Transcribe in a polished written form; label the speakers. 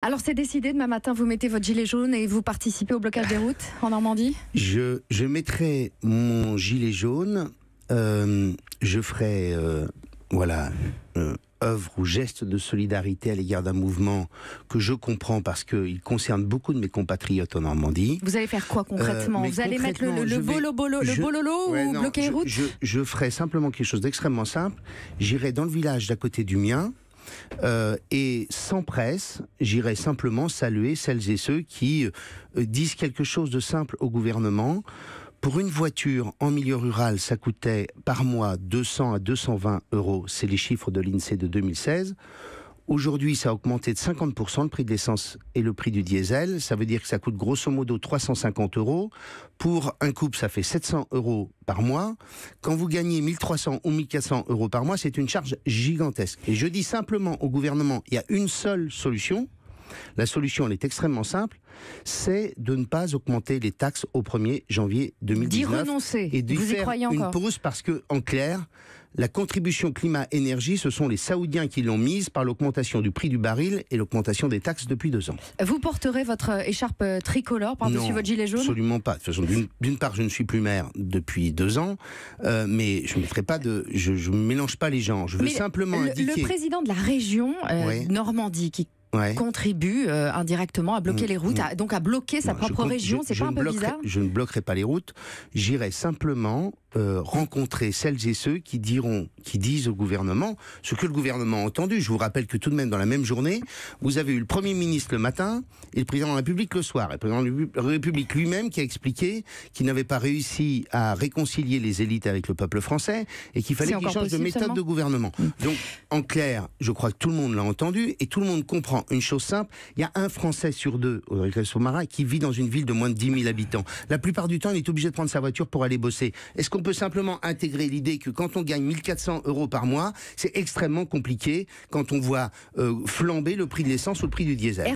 Speaker 1: Alors c'est décidé, demain matin vous mettez votre gilet jaune et vous participez au blocage des routes en Normandie?
Speaker 2: Je mettrai mon gilet jaune, je ferai œuvre ou geste de solidarité à l'égard d'un mouvement que je comprends parce qu'il concerne beaucoup de mes compatriotes en Normandie.
Speaker 1: Vous allez faire quoi concrètement? Vous allez mettre le bololo ou bloquer les routes?
Speaker 2: Je ferai simplement quelque chose d'extrêmement simple. J'irai dans le village d'à côté du mien. Et sans presse, j'irai simplement saluer celles et ceux qui disent quelque chose de simple au gouvernement. Pour une voiture en milieu rural, ça coûtait par mois 200 à 220 euros. C'est les chiffres de l'INSEE de 2016. Aujourd'hui, ça a augmenté de 50% le prix de l'essence et le prix du diesel. Ça veut dire que ça coûte grosso modo 350 euros. Pour un couple, ça fait 700 euros par mois. Quand vous gagnez 1300 ou 1400 euros par mois, c'est une charge gigantesque. Et je dis simplement au gouvernement, il y a une seule solution. La solution, elle est extrêmement simple, c'est de ne pas augmenter les taxes au 1er janvier 2019.
Speaker 1: D'y renoncer.
Speaker 2: Et d'y
Speaker 1: vous y
Speaker 2: faire
Speaker 1: croyez encore?
Speaker 2: une pause parce que, en clair, la contribution climat-énergie, ce sont les Saoudiens qui l'ont mise par l'augmentation du prix du baril et l'augmentation des taxes depuis 2 ans.
Speaker 1: Vous porterez votre écharpe tricolore par-dessus votre gilet jaune?
Speaker 2: Absolument pas. De toute façon, d'une part, je ne suis plus maire depuis 2 ans, mais je mettrai pas je mélange pas les gens. Je veux simplement indiquer...
Speaker 1: Le président de la région Normandie qui contribue indirectement à bloquer les routes, donc à bloquer sa propre région, c'est pas un peu bizarre?
Speaker 2: Je ne bloquerai pas les routes, j'irai simplement rencontrer celles et ceux qui disent au gouvernement ce que le gouvernement a entendu. Je vous rappelle que tout de même dans la même journée, vous avez eu le Premier ministre le matin et le Président de la République le soir. Et le Président de la République lui-même qui a expliqué qu'il n'avait pas réussi à réconcilier les élites avec le peuple français et qu'il fallait qu'il change de méthode de gouvernement. Donc, en clair, je crois que tout le monde l'a entendu et tout le monde comprend une chose simple, il y a un Français sur 2 au Marin qui vit dans une ville de moins de 10 000 habitants. La plupart du temps, il est obligé de prendre sa voiture pour aller bosser. Est-ce qu'on peut simplement intégrer l'idée que quand on gagne 1400 euros par mois, c'est extrêmement compliqué quand on voit flamber le prix de l'essence ou le prix du diesel?